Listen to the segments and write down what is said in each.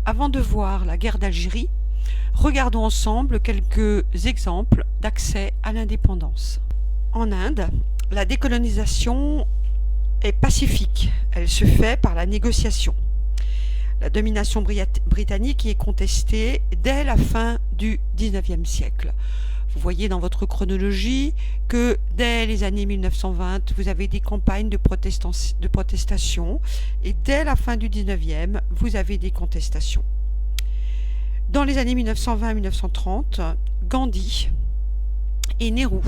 Avant de voir la guerre d'Algérie, regardons ensemble quelques exemples d'accès à l'indépendance. En Inde, la décolonisation est pacifique, elle se fait par la négociation. La domination britannique y est contestée dès la fin du XIXe siècle. Vous voyez dans votre chronologie que dès les années 1920, vous avez des campagnes de protestation et dès la fin du XIXe, vous avez des contestations. Dans les années 1920-1930, Gandhi et Nehru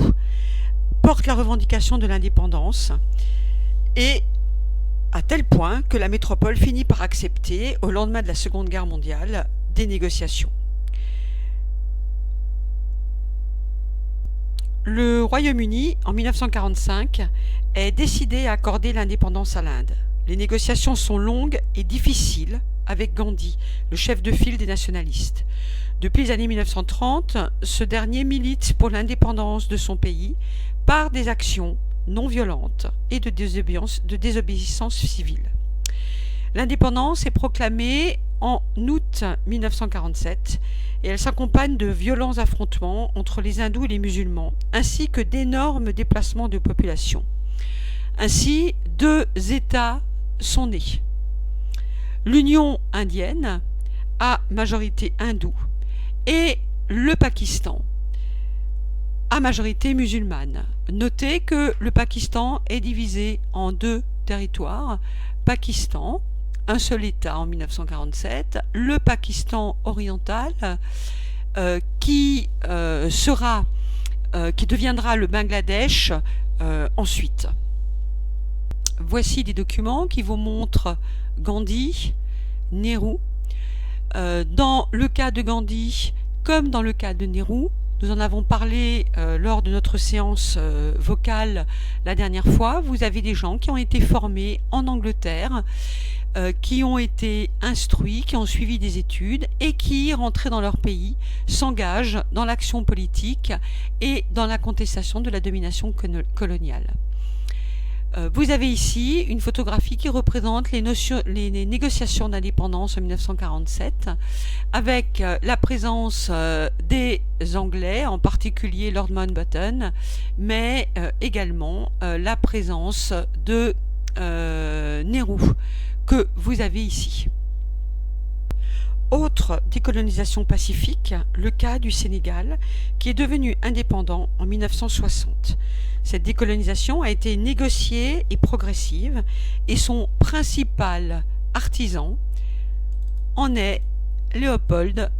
portent la revendication de l'indépendance et à tel point que la métropole finit par accepter, au lendemain de la Seconde Guerre mondiale, des négociations. Le Royaume-Uni, en 1945, est décidé à accorder l'indépendance à l'Inde. Les négociations sont longues et difficiles avec Gandhi, le chef de file des nationalistes. Depuis les années 1930, ce dernier milite pour l'indépendance de son pays par des actions non violentes et de désobéissance civile. L'indépendance est proclamée en août 1947 et elle s'accompagne de violents affrontements entre les hindous et les musulmans, ainsi que d'énormes déplacements de population. Ainsi, deux États sont nés. L'Union indienne, à majorité hindoue, et le Pakistan, à majorité musulmane. Notez que le Pakistan est divisé en deux territoires. Pakistan, un seul État en 1947, le Pakistan oriental qui deviendra le Bangladesh ensuite. Voici des documents qui vous montrent Gandhi, Nehru. Dans le cas de Gandhi, comme dans le cas de Nehru, nous en avons parlé lors de notre séance vocale la dernière fois, vous avez des gens qui ont été formés en Angleterre, qui ont été instruits, qui ont suivi des études et qui, rentrés dans leur pays, s'engagent dans l'action politique et dans la contestation de la domination coloniale. Vous avez ici une photographie qui représente les négociations d'indépendance en 1947 avec la présence des Anglais, en particulier Lord Mountbatten, mais également la présence de Nehru que vous avez ici. Autre décolonisation pacifique, le cas du Sénégal, qui est devenu indépendant en 1960. Cette décolonisation a été négociée et progressive, et son principal artisan en est Léopold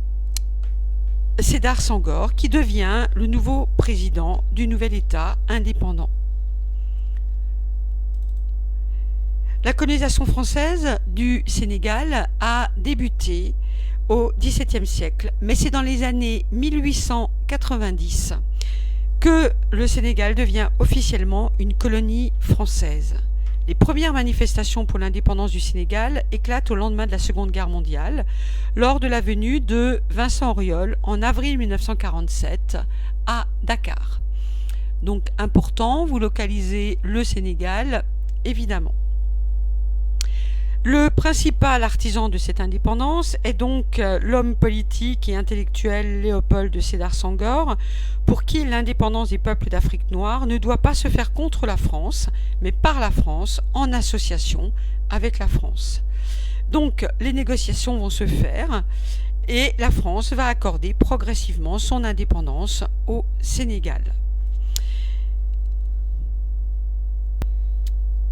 Sédar Senghor, qui devient le nouveau président du nouvel État indépendant. La colonisation française du Sénégal a débuté au XVIIe siècle, mais c'est dans les années 1890 que le Sénégal devient officiellement une colonie française. Les premières manifestations pour l'indépendance du Sénégal éclatent au lendemain de la Seconde Guerre mondiale, lors de la venue de Vincent Auriol en avril 1947 à Dakar. Donc important, vous localisez le Sénégal, évidemment. Le principal artisan de cette indépendance est donc l'homme politique et intellectuel Léopold Sédar Senghor, pour qui l'indépendance des peuples d'Afrique noire ne doit pas se faire contre la France, mais par la France, en association avec la France. Donc les négociations vont se faire et la France va accorder progressivement son indépendance au Sénégal.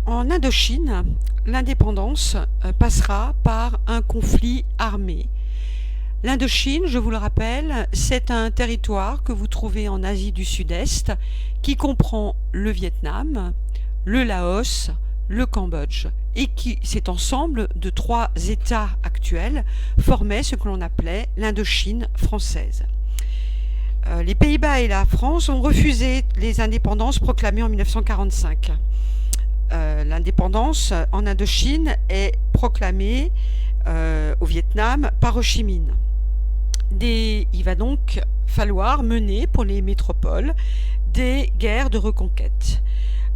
En Indochine, l'indépendance passera par un conflit armé. L'Indochine, je vous le rappelle, c'est un territoire que vous trouvez en Asie du Sud-Est qui comprend le Vietnam, le Laos, le Cambodge et qui, cet ensemble de trois États actuels, formait ce que l'on appelait l'Indochine française. Les Pays-Bas et la France ont refusé les indépendances proclamées en 1945. L'indépendance en Indochine est proclamée au Vietnam par Ho Chi Minh. Il va donc falloir mener pour les métropoles des guerres de reconquête.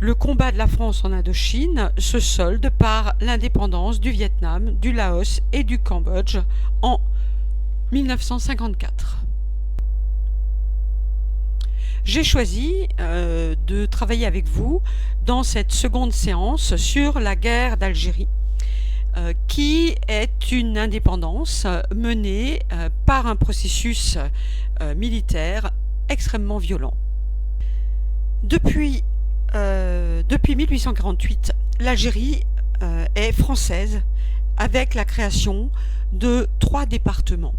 Le combat de la France en Indochine se solde par l'indépendance du Vietnam, du Laos et du Cambodge en 1954. J'ai choisi de travailler avec vous dans cette seconde séance sur la guerre d'Algérie, qui est une indépendance menée par un processus militaire extrêmement violent. Depuis 1848, l'Algérie est française avec la création de 3 départements.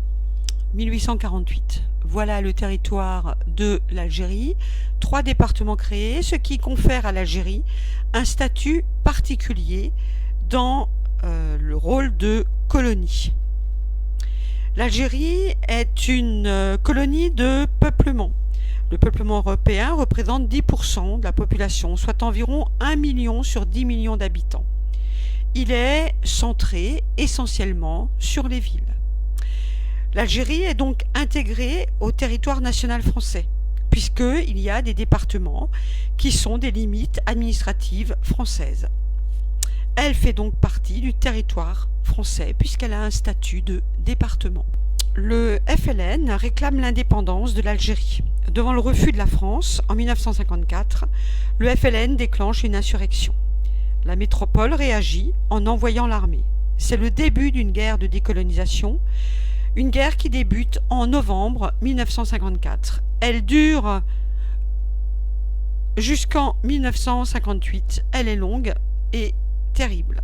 1848, voilà le territoire de l'Algérie, 3 départements créés, ce qui confère à l'Algérie un statut particulier dans le rôle de colonie. L'Algérie est une colonie de peuplement. Le peuplement européen représente 10% de la population, soit environ 1 million sur 10 millions d'habitants. Il est centré essentiellement sur les villes. L'Algérie est donc intégrée au territoire national français, puisqu'il y a des départements qui sont des limites administratives françaises. Elle fait donc partie du territoire français, puisqu'elle a un statut de département. Le FLN réclame l'indépendance de l'Algérie. Devant le refus de la France, en 1954, le FLN déclenche une insurrection. La métropole réagit en envoyant l'armée. C'est le début d'une guerre de décolonisation, une guerre qui débute en novembre 1954. Elle dure jusqu'en 1958. Elle est longue et terrible.